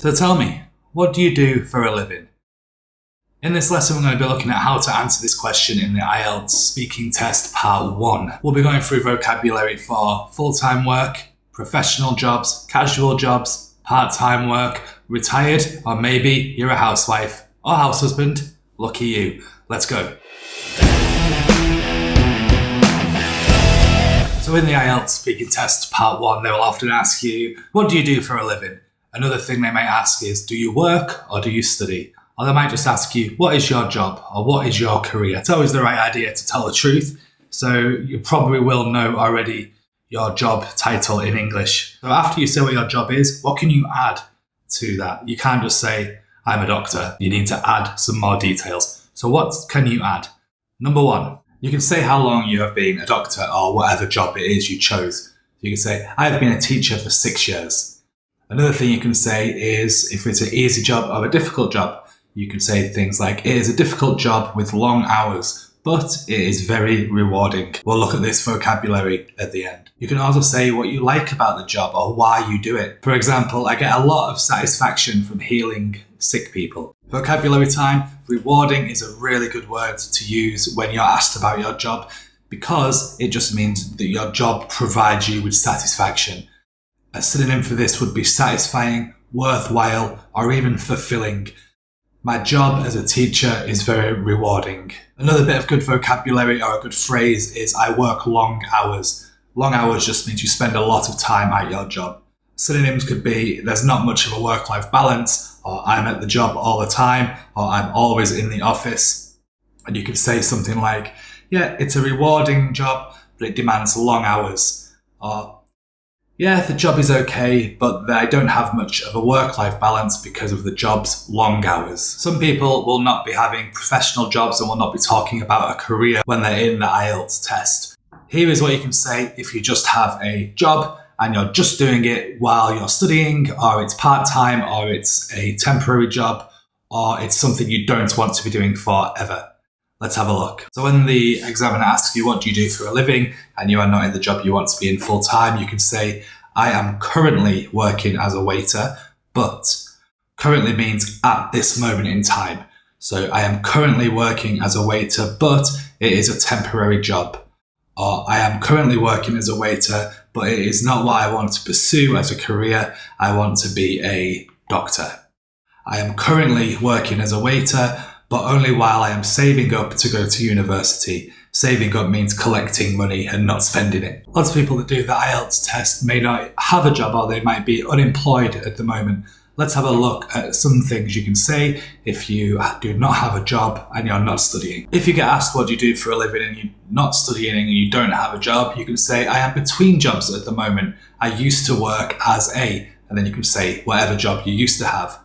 So tell me, what do you do for a living? In this lesson, we're going to be looking at how to answer this question in the IELTS speaking test part 1. We'll be going through vocabulary for full-time work, professional jobs, casual jobs, part-time work, retired, or maybe you're a housewife or house husband. Lucky you. Let's go. So in the IELTS speaking test part 1, they will often ask you, what do you do for a living? Another thing they might ask is, do you work or do you study? Or they might just ask you, what is your job or what is your career? It's always the right idea to tell the truth. So you probably will know already your job title in English. So after you say what your job is, what can you add to that? You can't just say, I'm a doctor. You need to add some more details. So what can you add? Number 1, you can say how long you have been a doctor or whatever job it is you chose. You can say, I have been a teacher for 6 years. Another thing you can say is if it's an easy job or a difficult job. You can say things like, it is a difficult job with long hours, but it is very rewarding. We'll look at this vocabulary at the end. You can also say what you like about the job or why you do it. For example, I get a lot of satisfaction from healing sick people. Vocabulary time. Rewarding is a really good word to use when you're asked about your job because it just means that your job provides you with satisfaction. A synonym for this would be satisfying, worthwhile, or even fulfilling. My job as a teacher is very rewarding. Another bit of good vocabulary or a good phrase is I work long hours. Long hours just means you spend a lot of time at your job. Synonyms could be there's not much of a work-life balance, or I'm at the job all the time, or I'm always in the office. And you could say something like, yeah, it's a rewarding job, but it demands long hours. Or, yeah, the job is okay, but I don't have much of a work-life balance because of the job's long hours. Some people will not be having professional jobs and will not be talking about a career when they're in the IELTS test. Here is what you can say if you just have a job and you're just doing it while you're studying, or it's part-time, or it's a temporary job, or it's something you don't want to be doing forever. Let's have a look. So when the examiner asks you, what do you do for a living? And you are not in the job you want to be in full time, you can say, I am currently working as a waiter, but currently means at this moment in time. So I am currently working as a waiter, but it is a temporary job. Or I am currently working as a waiter, but it is not what I want to pursue as a career. I want to be a doctor. I am currently working as a waiter, but only while I am saving up to go to university. Saving up means collecting money and not spending it. Lots of people that do the IELTS test may not have a job or they might be unemployed at the moment. Let's have a look at some things you can say if you do not have a job and you're not studying. If you get asked what do you do for a living and you're not studying and you don't have a job, you can say, I am between jobs at the moment. I used to work as a, and then you can say whatever job you used to have.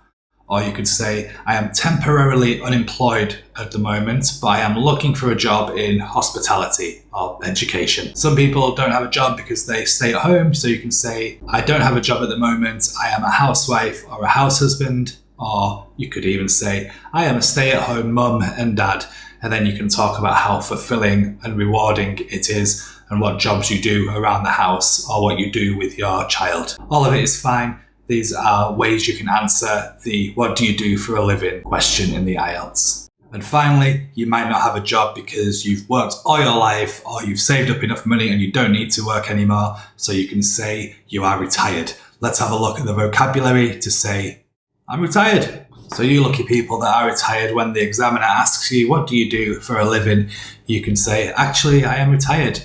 Or you could say, I am temporarily unemployed at the moment, but I am looking for a job in hospitality or education. Some people don't have a job because they stay at home, so you can say, I don't have a job at the moment, I am a housewife or a house husband. Or you could even say, I am a stay-at-home mum and dad. And then you can talk about how fulfilling and rewarding it is and what jobs you do around the house or what you do with your child. All of it is fine. These are ways you can answer the what do you do for a living question in the IELTS. And finally, you might not have a job because you've worked all your life or you've saved up enough money and you don't need to work anymore. So you can say you are retired. Let's have a look at the vocabulary to say, I'm retired. So you lucky people that are retired, when the examiner asks you, what do you do for a living? You can say, actually, I am retired.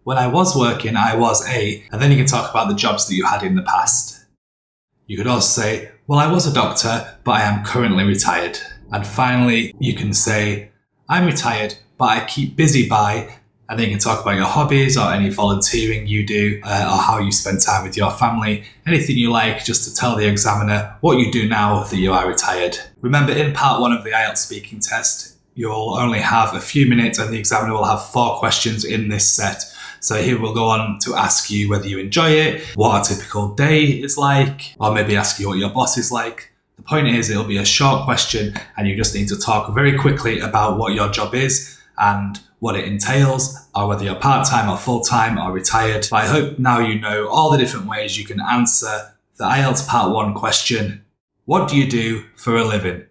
When I was working, I was a, and then you can talk about the jobs that you had in the past. You could also say, well, I was a doctor, but I am currently retired. And finally, you can say, I'm retired, but I keep busy by, and then you can talk about your hobbies or any volunteering you do or how you spend time with your family, anything you like, just to tell the examiner what you do now that you are retired. Remember, in part 1 of the IELTS speaking test, you'll only have a few minutes and the examiner will have 4 questions in this set. So here we'll go on to ask you whether you enjoy it, what a typical day is like, or maybe ask you what your boss is like. The point is, it'll be a short question and you just need to talk very quickly about what your job is and what it entails, or whether you're part-time or full-time or retired. But I hope now you know all the different ways you can answer the IELTS Part 1 question What do you do for a living?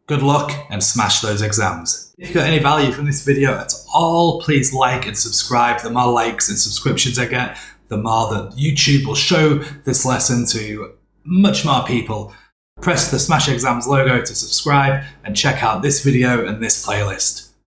Good luck and smash those exams. If you got any value from this video at all, please like and subscribe. The more likes and subscriptions I get, the more that YouTube will show this lesson to much more people. Press the Smash Exams logo to subscribe and check out this video and this playlist.